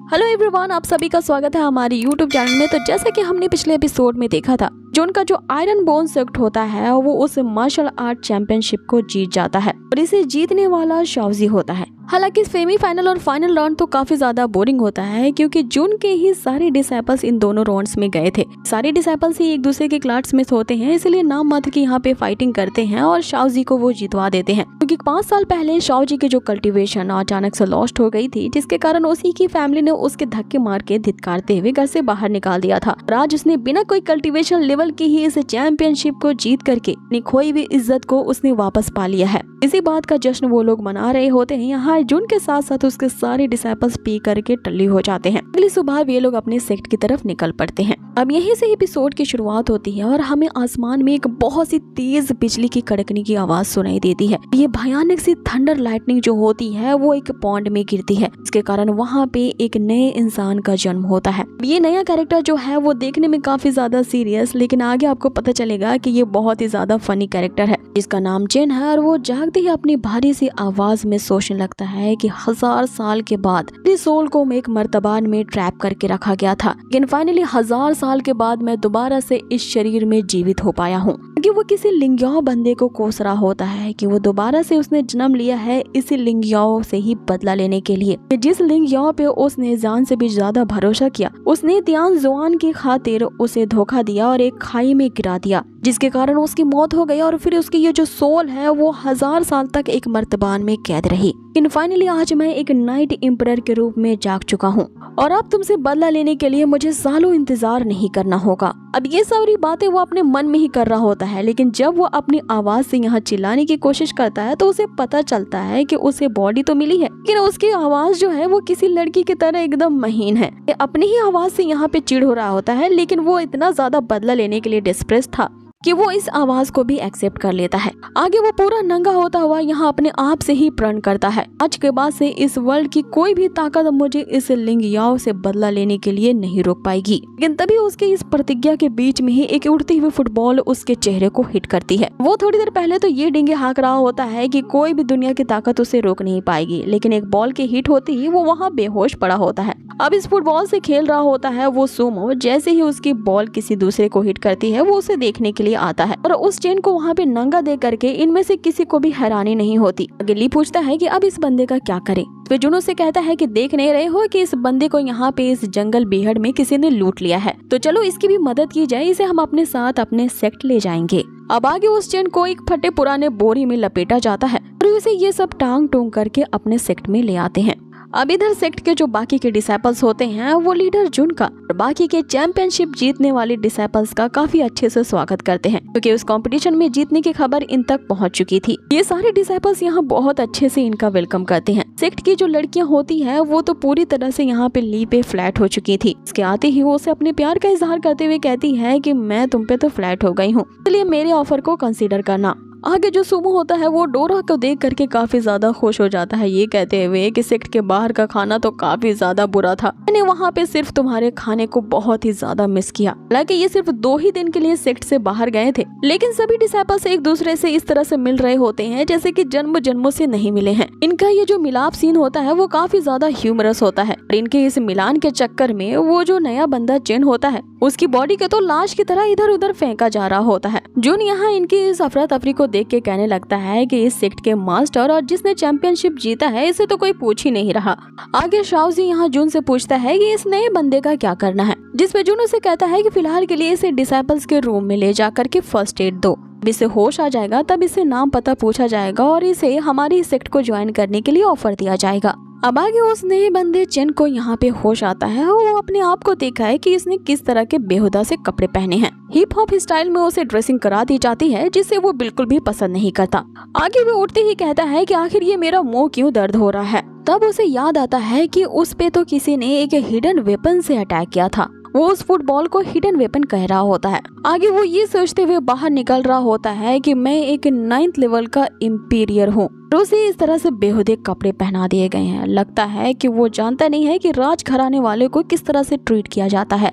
Hello everyone, आप सभी का स्वागत है हमारे यूट्यूब चैनल में। तो जैसे कि हमने पिछले एपिसोड में देखा था, जो उनका जो आयरन बोन सेक्ट होता है वो उस मार्शल आर्ट चैंपियनशिप को जीत जाता है और इसे जीतने वाला शाओजी होता है। हालांकि सेमीफाइनल और फाइनल राउंड तो काफी ज्यादा बोरिंग होता है, क्योंकि जून के ही सारे डिसाइपल्स इन दोनों राउंड्स में गए थे। सारे डिसाइपल्स ही एक दूसरे के क्लासमेट्स होते हैं, इसलिए नाम मात्र की यहाँ पे फाइटिंग करते हैं और शाओजी को वो जितवा देते हैं। क्योंकि 5 साल पहले शाओजी की जो कल्टीवेशन अचानक से लॉस्ट हो गई थी, जिसके कारण उसी की फैमिली ने उसके धक्के मार के धिक्कारते हुए घर से बाहर निकाल दिया था। और आज उसने बिना कोई कल्टीवेशन लेवल की ही इस चैंपियनशिप को जीत करके अपनी खोई हुई इज्जत को उसने वापस पा लिया है। इसी बात का जश्न वो लोग मना रहे होते हैं। यहाँ जून के साथ साथ उसके सारे डिसाइपल्स पी करके टल्ली हो जाते हैं। अगली सुबह ये लोग अपने सेक्ट की तरफ निकल पड़ते हैं। अब यहीं से एपिसोड की शुरुआत होती है और हमें आसमान में एक बहुत सी तेज बिजली की कड़कने की आवाज सुनाई देती है। ये भयानक सी थंडर लाइटनिंग जो होती है वो एक पॉन्ड में गिरती है, इसके कारण वहाँ पे एक नए इंसान का जन्म होता है। ये नया कैरेक्टर जो है वो देखने में काफी ज्यादा सीरियस, लेकिन आगे आपको पता चलेगा कि ये बहुत ही ज्यादा फनी कैरेक्टर है, जिसका नाम जेन है। और वो जागते ही अपनी भारी सी आवाज में सोचने लगता है कि 1000 साल के बाद इस सोल को एक मर्तबान में ट्रैप करके रखा गया था, लेकिन फाइनली 1000 साल के बाद मैं दोबारा से इस शरीर में जीवित हो पाया हूँ। क्योंकि वो किसी लिंग्याओ बंदे को कोस रहा होता है कि वो दोबारा से उसने जन्म लिया है इसी लिंग्याओ से ही बदला लेने के लिए। जिस लिंग्याओ पे उसने जान से भी ज्यादा भरोसा किया, उसने तियान जुआन की खातिर उसे धोखा दिया और एक खाई में गिरा दिया, जिसके कारण उसकी मौत हो गई। और फिर उसकी ये जो सोल है वो 1000 साल तक एक मर्तबान में कैद रही। लेकिन फाइनली आज मैं एक नाइट एम्परर के रूप में जाग चुका हूँ और अब तुमसे बदला लेने के लिए मुझे सालों इंतजार नहीं करना होगा। अब ये सारी बातें वो अपने मन में ही कर रहा होता है, लेकिन जब वो अपनी आवाज से यहाँ चिल्लाने की कोशिश करता है तो उसे पता चलता है कि उसे बॉडी तो मिली है, लेकिन उसकी आवाज जो है वो किसी लड़की की तरह एकदम महीन है। अपनी ही आवाज से यहाँ पे चिढ़ हो रहा होता है, लेकिन वो इतना ज्यादा बदला लेने के लिए डिस्प्रेस था कि वो इस आवाज को भी एक्सेप्ट कर लेता है। आगे वो पूरा नंगा होता हुआ यहाँ अपने आप से ही प्रण करता है, आज के बाद से इस वर्ल्ड की कोई भी ताकत मुझे इस लिंगियाओ से बदला लेने के लिए नहीं रोक पाएगी। लेकिन तभी उसके इस प्रतिज्ञा के बीच में ही एक उड़ती हुई फुटबॉल उसके चेहरे को हिट करती है। वो थोड़ी देर पहले तो ये डिंगे हाँक रहा होता है कि कोई भी दुनिया की ताकत उसे रोक नहीं पाएगी, लेकिन एक बॉल के हिट होते ही वो वहाँ बेहोश पड़ा होता है। अब इस फुटबॉल से खेल रहा होता है वो सुमो। जैसे ही उसकी बॉल किसी दूसरे को हिट करती है वो उसे देखने के लिए आता है और उस चेन को वहाँ पे नंगा देख करके इनमें से किसी को भी हैरानी नहीं होती। गिल्ली पूछता है कि अब इस बंदे का क्या करें। वे जुनू से कहता है कि देख नहीं रहे हो कि इस बंदे को यहाँ पे इस जंगल बेहड़ में किसी ने लूट लिया है, तो चलो इसकी भी मदद की जाए, इसे हम अपने साथ अपने सेक्ट ले जाएंगे। अब आगे उस चेन को एक फटे पुराने बोरी में लपेटा जाता है और उसे ये सब टांग टूंग करके अपने सेक्ट में ले आते हैं। अब इधर सेक्ट के जो बाकी के डिसाइपल्स होते हैं वो लीडर जुन का और बाकी के चैंपियनशिप जीतने वाले डिसाइपल्स का काफी अच्छे से स्वागत करते हैं, क्योंकि उस कंपटीशन में जीतने की खबर इन तक पहुंच चुकी थी। ये सारे डिसाइपल्स यहाँ बहुत अच्छे से इनका वेलकम करते हैं। सेक्ट की जो लड़कियां होती है वो तो पूरी तरह से यहाँ पे ली पे फ्लैट हो चुकी थी। इसके आते ही वो उसे अपने प्यार का इजहार करते हुए कहती है कि मैं तुम पे तो फ्लैट हो गई हूँ, इसलिए मेरे ऑफर को कंसिडर करना। आगे जो सुमो होता है वो डोरा को देख करके काफी ज्यादा खुश हो जाता है, ये कहते हुए कि सेक्ट के बाहर का खाना तो काफी ज्यादा बुरा था, मैंने वहाँ पे सिर्फ तुम्हारे खाने को बहुत ही ज्यादा मिस किया। हालांकि ये सिर्फ 2 ही दिन के लिए सेक्ट से बाहर गए थे, लेकिन सभी डिसाइपल्स एक दूसरे से इस तरह से मिल रहे होते हैं जैसे कि जन्म जन्मों से नहीं मिले हैं। इनका ये जो मिलाप सीन होता है वो काफी ज्यादा ह्यूमरस होता है और इनके इस मिलान के चक्कर में वो जो नया बंदा चेन होता है उसकी बॉडी के तो लाश की तरह इधर उधर फेंका जा रहा होता है। जून यहाँ इनकी इस अफरा तफरी को देख के कहने लगता है कि इस सेक्ट के मास्टर और जिसने चैंपियनशिप जीता है इसे तो कोई पूछ ही नहीं रहा। आगे शाओजी यहाँ जून से पूछता है कि इस नए बंदे का क्या करना है, जिसपे जून उसे कहता है कि फिलहाल के लिए इसे डिसाइपल्स के रूम में ले जाकर के फर्स्ट एड दो, इसे होश आ जाएगा तब इसे नाम पता पूछा जाएगा और इसे हमारी सेक्ट को ज्वाइन करने के लिए ऑफर दिया जाएगा। अब आगे उस नए बंदे चेन को यहाँ पे होश आता है। वो अपने आप को देखा है कि इसने किस तरह के बेहुदा से कपड़े पहने हैं। हिप हॉप स्टाइल में उसे ड्रेसिंग करा दी जाती है, जिसे वो बिल्कुल भी पसंद नहीं करता। आगे वो उठते ही कहता है कि आखिर ये मेरा मुंह क्यों दर्द हो रहा है। तब उसे याद आता है कि उस पे तो किसी ने एक हिडन वेपन से अटैक किया था। वो उस फुटबॉल को हिडन वेपन कह रहा होता है। आगे वो ये सोचते हुए बाहर निकल रहा होता है कि मैं एक 9th लेवल का इंपीरियर हूँ। उसे इस तरह से बेहुदे कपड़े पहना दिए गए हैं। लगता है कि वो जानता नहीं है कि राज घराने वाले को किस तरह से ट्रीट किया जाता है।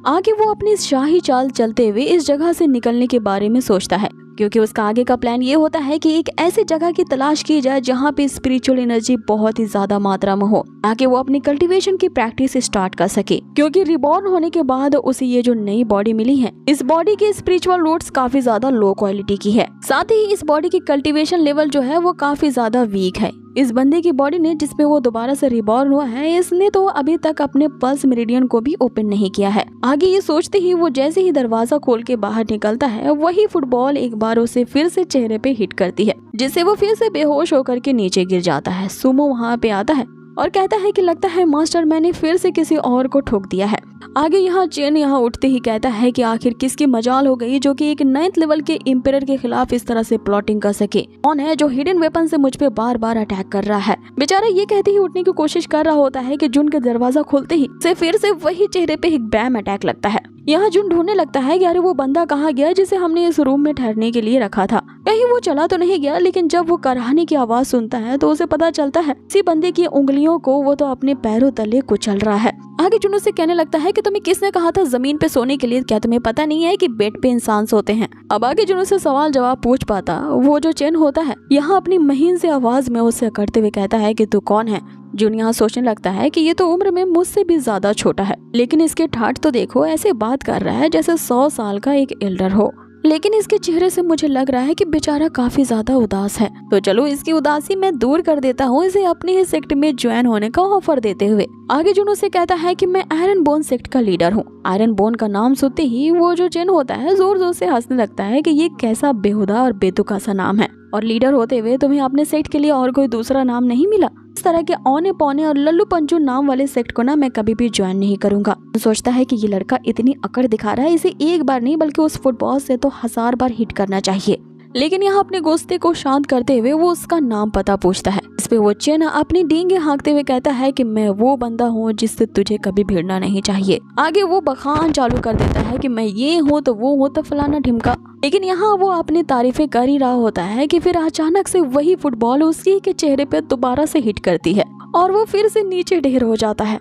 आगे वो अपनी शाही चाल चलते हुए इस जगह से निकलने के बारे में सोचता है, क्योंकि उसका आगे का प्लान ये होता है कि एक ऐसी जगह की तलाश की जाए जहाँ पे स्पिरिचुअल एनर्जी बहुत ही ज्यादा मात्रा में हो, ताकि वो अपनी कल्टीवेशन की प्रैक्टिस स्टार्ट कर सके। क्योंकि रिबॉर्न होने के बाद उसे ये जो नई बॉडी मिली है, इस बॉडी की स्पिरिचुअल रूट्स काफी ज्यादा लो क्वालिटी की है। साथ ही इस बॉडी की कल्टीवेशन लेवल जो है वो काफी ज्यादा वीक है। इस बंदे की बॉडी ने, जिसपे वो दोबारा से रिबॉर्न हुआ है, इसने तो अभी तक अपने पल्स मेरिडियन को भी ओपन नहीं किया है। आगे ये सोचते ही वो जैसे ही दरवाजा खोल के बाहर निकलता है, वही फुटबॉल एक बार उसे फिर से चेहरे पे हिट करती है, जिससे वो फिर से बेहोश होकर के नीचे गिर जाता है। सुमो वहाँ पे आता है और कहता है कि लगता है मास्टर, मैंने फिर से किसी और को ठोक दिया है। आगे यहाँ चेन यहाँ उठते ही कहता है कि आखिर किसकी मजाल हो गई जो कि एक 9th लेवल के एम्परर के खिलाफ इस तरह से प्लॉटिंग कर सके। कौन है जो हिडन वेपन से मुझ पे बार बार अटैक कर रहा है। बेचारा ये कहते ही उठने की कोशिश कर रहा होता है कि जुन के दरवाजा खोलते ही से फिर से वही चेहरे पे एक बैम अटैक लगता है। यहाँ जुन ढूंढने लगता है कि अरे वो बंदा कहाँ गया जिसे हमने इस रूम में ठहरने के लिए रखा था। कहीं वो चला तो नहीं गया, लेकिन जब वो कराहने की आवाज सुनता है तो उसे पता चलता है इसी बंदे की उंगलियों को वो तो अपने पैरों तले कुचल रहा है। आगे जुन उसे कहने लगता है कि तुम्हें किसने कहा था जमीन पे सोने के लिए, क्या तुम्हें पता नहीं है कि बेड पे इंसान सोते हैं। अब आगे जुन उसे सवाल जवाब पूछ पाता वो जो चेन होता है, यहाँ अपनी महीन से आवाज में उसे करते हुए कहता है कि तू कौन है। जुन यहाँ सोचने लगता है कि ये तो उम्र में मुझसे भी ज्यादा छोटा है, लेकिन इसके ठाठ तो देखो, ऐसे बात कर रहा है जैसे 100 साल का एक एल्डर हो। लेकिन इसके चेहरे से मुझे लग रहा है कि बेचारा काफी ज्यादा उदास है। तो चलो इसकी उदासी मैं दूर कर देता हूँ, इसे अपने ही सेक्ट में ज्वाइन होने का ऑफर देते हुए। आगे जुन उसे कहता है कि मैं आयरन बोन सेक्ट का लीडर हूँ। आयरन बोन का नाम सुनते ही वो जो चेन होता है जोर जोर से हंसने लगता है कि ये कैसा बेहुदा और बेतुका सा नाम है, और लीडर होते हुए तुम्हें अपने सेक्ट के लिए और कोई दूसरा नाम नहीं मिला। इस तरह के औने पौने और लल्लू पंचू नाम वाले सेक्ट को ना मैं कभी भी ज्वाइन नहीं करूंगा। सोचता है कि ये लड़का इतनी अकड़ दिखा रहा है, इसे एक बार नहीं बल्कि उस फुटबॉल से तो 1000 बार हिट करना चाहिए। लेकिन यहाँ अपने गुस्से को शांत करते हुए वो उसका नाम पता पूछता है। इस पे वो चेन अपनी डींगे हाँकते हुए कहता है कि मैं वो बंदा हूँ जिससे तुझे कभी भिड़ना नहीं चाहिए। आगे वो बखान चालू कर देता है कि मैं ये हूँ तो वो हूँ तो फलाना ढिमका। लेकिन यहाँ वो अपनी तारीफें कर ही रहा होता है कि फिर अचानक से वही फुटबॉल उसी के चेहरे पे दोबारा से हिट करती है और वो फिर से नीचे ढेर हो जाता है।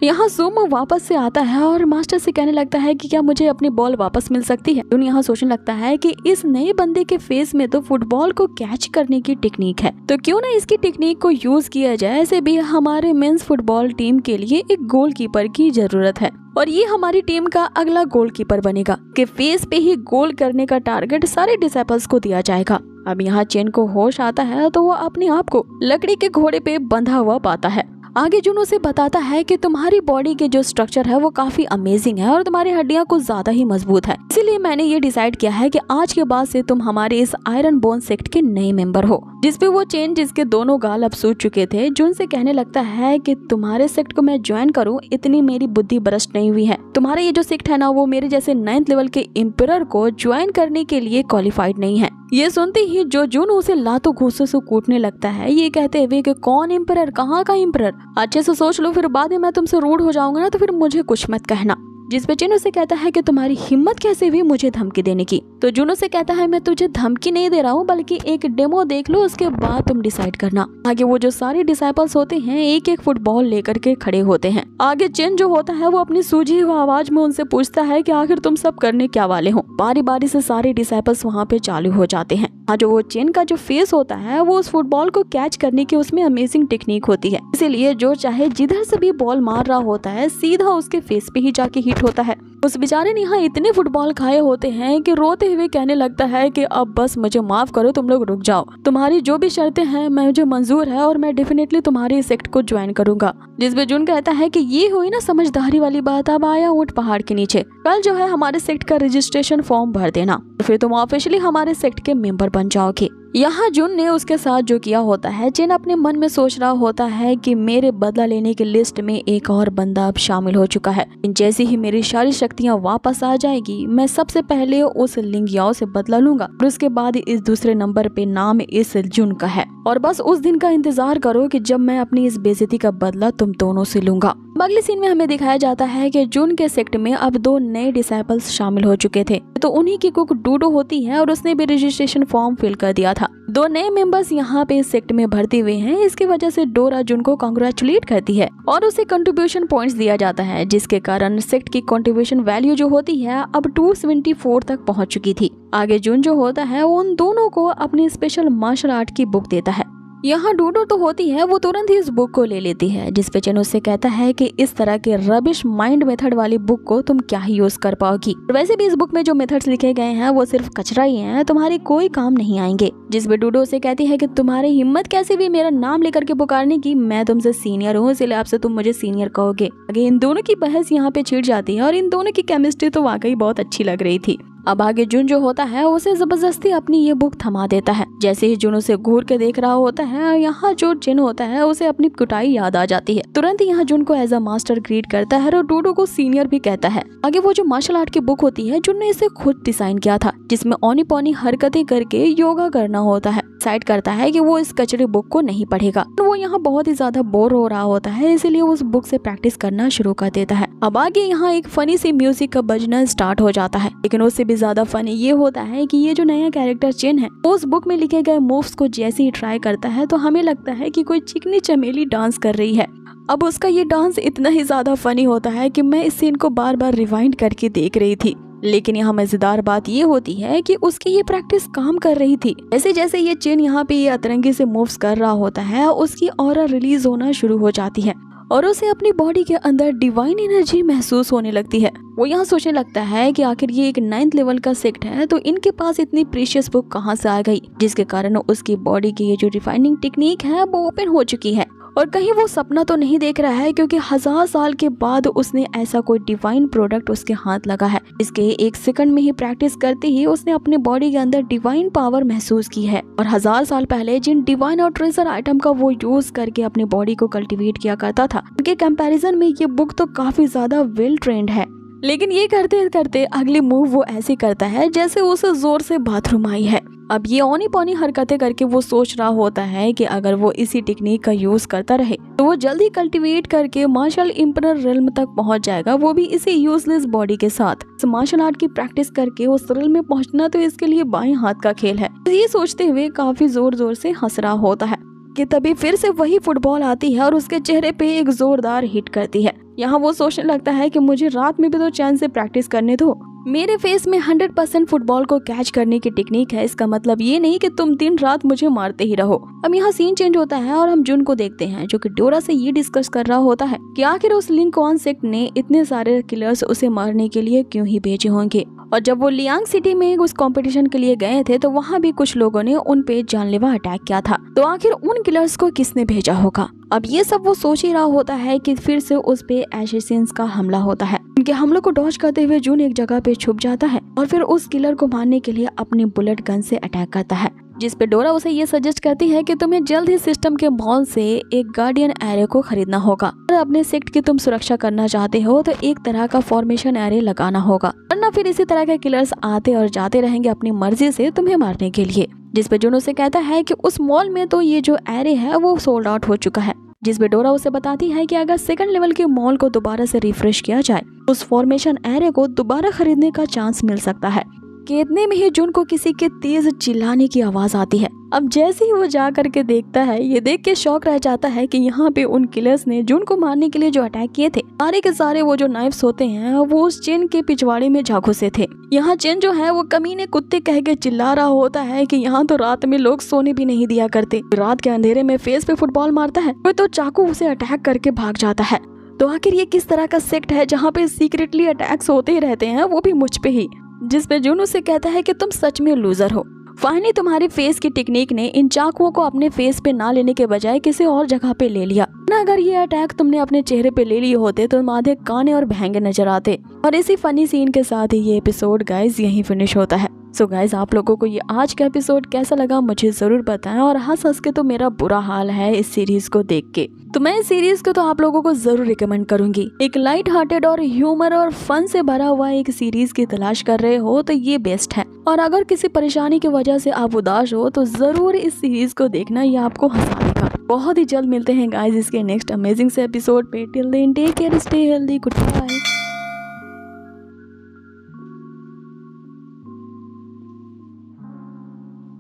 यहाँ सुमो वापस से आता है और मास्टर से कहने लगता है कि क्या मुझे अपनी बॉल वापस मिल सकती है। जुन यहाँ सोचने लगता है कि इस नए बंदे के फेस में तो फुटबॉल को कैच करने की टेक्निक है, तो क्यों ना इसकी टेक्निक को यूज किया जाए। ऐसे भी हमारे मेंस फुटबॉल टीम के लिए एक गोलकीपर की जरूरत है और ये हमारी टीम का अगला गोलकीपर बनेगा कि फेस पे ही गोल करने का टारगेट सारे डिसेबल्स को दिया जाएगा। अब यहाँ चेन को होश आता है तो वो अपने आप को लकड़ी के घोड़े पे बंधा हुआ पाता है। आगे जुन उसे बताता है कि तुम्हारी बॉडी के जो स्ट्रक्चर है वो काफी अमेजिंग है और तुम्हारी हड्डियां कुछ ज्यादा ही मजबूत है, इसीलिए मैंने ये डिसाइड किया है कि आज के बाद से तुम हमारे इस आयरन बोन सेक्ट के नए मेंबर हो। जिसपे वो चेन, जिसके दोनों गाल अब सूज चुके थे, जुन से कहने लगता है कि तुम्हारे सेक्ट को मैं ज्वाइन करूं, इतनी मेरी बुद्धि भ्रष्ट नहीं हुई है। तुम्हारा ये जो सेक्ट है ना, वो मेरे जैसे 9th लेवल के एम्परर को ज्वाइन करने के लिए क्वालिफाइड नहीं है। ये सुनते ही जो जुन उसे लातों घूंसों से कूटने लगता है, ये कहते हुए कि कौन एम्परर, कहाँ का एम्परर, अच्छे से सोच लो, फिर बाद में मैं तुमसे रूड हो जाऊंगा ना तो फिर मुझे कुछ मत कहना। जिस पे चिनो से कहता है कि तुम्हारी हिम्मत कैसे हुई मुझे धमकी देने की। तो जुनो से कहता है मैं तुझे धमकी नहीं दे रहा हूँ, बल्कि एक डेमो देख लो, उसके बाद तुम डिसाइड करना। आगे वो जो सारे डिसाइपल्स होते हैं एक एक फुटबॉल लेकर के खड़े होते हैं। आगे चिन जो होता है वो अपनी सूझी हुई आवाज में उनसे पूछता है कि आखिर तुम सब करने क्या वाले हो। बारी बारी से सारे डिसाइपल्स वहाँ पे चालू हो जाते हैं। जो वो चिन का जो फेस होता है वो उस फुटबॉल को कैच करने की उसमें अमेजिंग टेक्निक होती है, इसीलिए जो चाहे जिधर से भी बॉल मार रहा होता है सीधा उसके फेस पे ही जाके हिट होता है। उस बेचारे ने यहाँ इतने फुटबॉल खाए होते हैं कि रोते हुए कहने लगता है कि अब बस मुझे माफ करो, तुम लोग रुक जाओ, तुम्हारी जो भी शर्तें हैं मुझे मंजूर है और मैं डेफिनेटली तुम्हारी सेक्ट को ज्वाइन करूंगा। जिसपे जुन कहता है कि ये हुई ना समझदारी वाली बात, अब आया ऊंट पहाड़ के नीचे, कल जो है हमारे सेक्ट का रजिस्ट्रेशन फॉर्म भर देना, फिर तुम ऑफिशियली हमारे सेक्ट के मेंबर बन जाओगे। यहाँ जुन ने उसके साथ जो किया होता है, जिन अपने मन में सोच रहा होता है कि मेरे बदला लेने की लिस्ट में एक और बंदा अब शामिल हो चुका है। जैसे ही मेरी सारी शक्तियाँ वापस आ जाएगी, मैं सबसे पहले उस लिंगियाओ से बदला लूंगा और उसके बाद इस दूसरे नंबर पे नाम इस जुन का है, और बस उस दिन का इंतजार करो कि जब मैं अपनी इस बेइज्जती का बदला तुम दोनों से लूंगा। अगले सीन में हमें दिखाया जाता है कि जुन के सेक्ट में अब 2 नए डिसाइपल्स शामिल हो चुके थे। तो उन्हीं की कुक डूडो होती है और उसने भी रजिस्ट्रेशन फॉर्म फिल कर दिया था। 2 नए मेंबर्स यहाँ पे इस सेक्ट में भर्ती हुए हैं। इसकी वजह से डोरा जुन को कांग्रेचुलेट करती है और उसे कंट्रीब्यूशन पॉइंट्स दिया जाता है, जिसके कारण सेक्ट की कंट्रीब्यूशन वैल्यू जो होती है अब 274 तक पहुँच चुकी थी। आगे जुन जो होता है वो उन दोनों को अपनी स्पेशल मार्शल आर्ट की बुक देता है। यहाँ डूडो तो होती है वो तुरंत ही इस बुक को ले लेती है, जिसपे चेन उससे कहता है कि इस तरह के रबिश माइंड मेथड वाली बुक को तुम क्या ही यूज कर पाओगी। वैसे भी इस बुक में जो मेथड्स लिखे गए हैं वो सिर्फ कचरा ही है, तुम्हारे कोई काम नहीं आएंगे। जिसपे डूडो से कहती है कि तुम्हारी हिम्मत कैसे भी मेरा नाम लेकर के पुकारने की, मैं तुमसे सीनियर हूँ इसलिए आपसे तुम मुझे सीनियर कहोगे। आगे इन दोनों की बहस यहाँ पे छिड़ जाती है और इन दोनों की केमिस्ट्री तो वाकई बहुत अच्छी लग रही थी। अब आगे जुन जो होता है उसे जबरदस्ती अपनी ये बुक थमा देता है। जैसे ही जुन उसे घूर के देख रहा होता है, यहाँ जो जिन होता है उसे अपनी कुटाई याद आ जाती है। तुरंत ही यहाँ जुन को एज अ मास्टर ग्रीट करता है और डूडो को सीनियर भी कहता है। आगे वो जो मार्शल आर्ट की बुक होती है जुन ने इसे खुद डिजाइन किया था, जिसमें औनी पौनी हरकतें करके योगा करना होता है। डिसाइड करता है कि वो इस कचरे बुक को नहीं पढ़ेगा। वो यहाँ बहुत ही ज्यादा बोर हो रहा होता है, इसीलिए उस बुक से प्रैक्टिस करना शुरू कर देता है। अब आगे यहाँ एक फनी सी म्यूजिक का बजना स्टार्ट हो जाता है, लेकिन उससे भी ज्यादा फनी ये होता है कि ये जो नया कैरेक्टर चिन है वो उस बुक में लिखे गए मूव्स को जैसे ही ट्राई करता है तो हमें लगता है कि कोई चिकनी चमेली डांस कर रही है। अब उसका ये डांस इतना ही ज्यादा फनी होता है कि मैं इस सीन को बार बार रिवाइंड करके देख रही थी। लेकिन यहाँ मजेदार बात ये होती है कि उसकी ये प्रैक्टिस काम कर रही थी। जैसे जैसे ये चिन यहाँ पे ये अतरंगी से मूव्स कर रहा होता है, उसकी ऑरा रिलीज होना शुरू हो जाती है और उसे अपनी बॉडी के अंदर डिवाइन एनर्जी महसूस होने लगती है। वो यहाँ सोचने लगता है कि आखिर ये एक 9th लेवल का सेक्ट है तो इनके पास इतनी प्रीशियस बुक कहाँ से आ गई, जिसके कारण उसकी बॉडी की ये जो रिफाइनिंग टेक्निक है वो ओपन हो चुकी है। और कहीं वो सपना तो नहीं देख रहा है, क्योंकि 1000 साल के बाद उसने ऐसा कोई डिवाइन प्रोडक्ट उसके हाथ लगा है। इसके 1 सेकंड में ही प्रैक्टिस करते ही उसने अपने बॉडी के अंदर डिवाइन पावर महसूस की है। और 1000 साल पहले जिन डिवाइन और ट्रेजर आइटम का वो यूज करके अपनी बॉडी को कल्टीवेट किया करता था, उनके कंपैरिजन में ये बुक तो काफी ज्यादा वेल ट्रेंड है। लेकिन ये करते करते अगली मूव वो ऐसे करता है जैसे उसे जोर से बाथरूम आई है। अब ये औनी पौनी हरकतें करके वो सोच रहा होता है कि अगर वो इसी टेक्निक का यूज करता रहे तो वो जल्दी कल्टीवेट करके मार्शल इंपरर रिल्म तक पहुंच जाएगा, वो भी इसी यूजलेस बॉडी के साथ। इस मार्शल आर्ट की प्रैक्टिस करके उस रिल्म में पहुंचना तो इसके लिए बाएं हाथ का खेल है। ये सोचते हुए काफी जोर जोर से हंस रहा होता है कि तभी फिर से वही फुटबॉल आती है और उसके चेहरे पे एक जोरदार हिट करती है। यहाँ वो सोचने लगता है कि मुझे रात में भी तो चैन से प्रैक्टिस करने दो। मेरे फेस में 100% फुटबॉल को कैच करने की टेक्निक है, इसका मतलब ये नहीं कि तुम दिन रात मुझे मारते ही रहो। अब यहाँ सीन चेंज होता है और हम जुन को देखते हैं जो कि डोरा से ये डिस्कस कर रहा होता है कि आखिर उस लिंकॉन सेक्ट ने इतने सारे किलर्स उसे मारने के लिए क्यों ही भेजे होंगे। और जब वो लियांग सिटी में उस कंपटीशन के लिए गए थे तो वहाँ भी कुछ लोगों ने उन पे जानलेवा अटैक किया था, तो आखिर उन किलर्स को किसने भेजा होगा। अब ये सब वो सोच ही रहा होता है कि फिर से उस पे एशेसिन्स का हमला होता है। उनके हमलों को डॉज करते हुए जून एक जगह पे छुप जाता है और फिर उस किलर को मारने के लिए अपनी बुलेट गन से अटैक करता है, जिस पे डोरा उसे ये सजेस्ट करती है कि तुम्हें जल्द ही सिस्टम के मॉल से एक गार्डियन एरे को खरीदना होगा। अगर अपने सेक्ट की तुम सुरक्षा करना चाहते हो तो एक तरह का फॉर्मेशन एरे लगाना होगा, वरना फिर इसी तरह के किलर्स आते और जाते रहेंगे अपनी मर्जी से तुम्हें मारने के लिए। जिस पे जून उसे कहता है कि उस मॉल में तो ये जो एरे है वो सोल्ड आउट हो चुका है। जिस पे डोरा उसे बताती है कि अगर 2nd लेवल के मॉल को दोबारा से रिफ्रेश किया जाए उस फॉर्मेशन एरे को दोबारा खरीदने का चांस मिल सकता है। कि इतने में ही जून को किसी के तेज चिल्लाने की आवाज आती है। अब जैसे ही वो जा करके देखता है, ये देख के शॉक रह जाता है कि यहाँ पे उन किलर्स ने जून को मारने के लिए जो अटैक किए थे, सारे के सारे वो जो नाइफ्स होते हैं वो उस चेन के पिछवाड़े में जा घुसे थे। यहाँ चेन जो है वो कमीने कुत्ते कह के चिल्ला रहा होता है कि यहाँ तो रात में लोग सोने भी नहीं दिया करते, रात के अंधेरे में फेस पे फुटबॉल मारता है, वो तो चाकू उसे अटैक करके भाग जाता है। तो आखिर ये किस तरह का सेक्ट है जहाँ पे सीक्रेटली अटैक्स होते ही रहते हैं, वो भी मुझ पे ही। जिस पे जून उसे कहता है कि तुम सच में लूजर हो। फाइनली तुम्हारी फेस की टेक्निक ने इन चाकुओं को अपने फेस पे ना लेने के बजाय किसी और जगह पे ले लिया ना। अगर ये अटैक तुमने अपने चेहरे पे ले लिए होते तो आधे काने और भैंगे नजर आते। और इसी फनी सीन के साथ ही ये एपिसोड गाइस यहीं फिनिश होता है। सो गाइस, आप लोगों को ये आज का एपिसोड कैसा लगा मुझे जरूर बताएं। और हंस हंस के तो मेरा बुरा हाल है इस सीरीज को देख के, तो मैं इस सीरीज को तो आप लोगों को जरूर रिकमेंड करूंगी। एक लाइट हार्टेड और ह्यूमर और फन से भरा हुआ एक सीरीज की तलाश कर रहे हो तो ये बेस्ट है। और अगर किसी परेशानी की वजह से आप उदास हो तो जरूर इस सीरीज को देखना, ये आपको हंसा देगा। बहुत ही जल्द मिलते हैं गाइस इसके नेक्स्ट अमेजिंग से एपिसोड पे। Till then take care, stay healthy, good bye.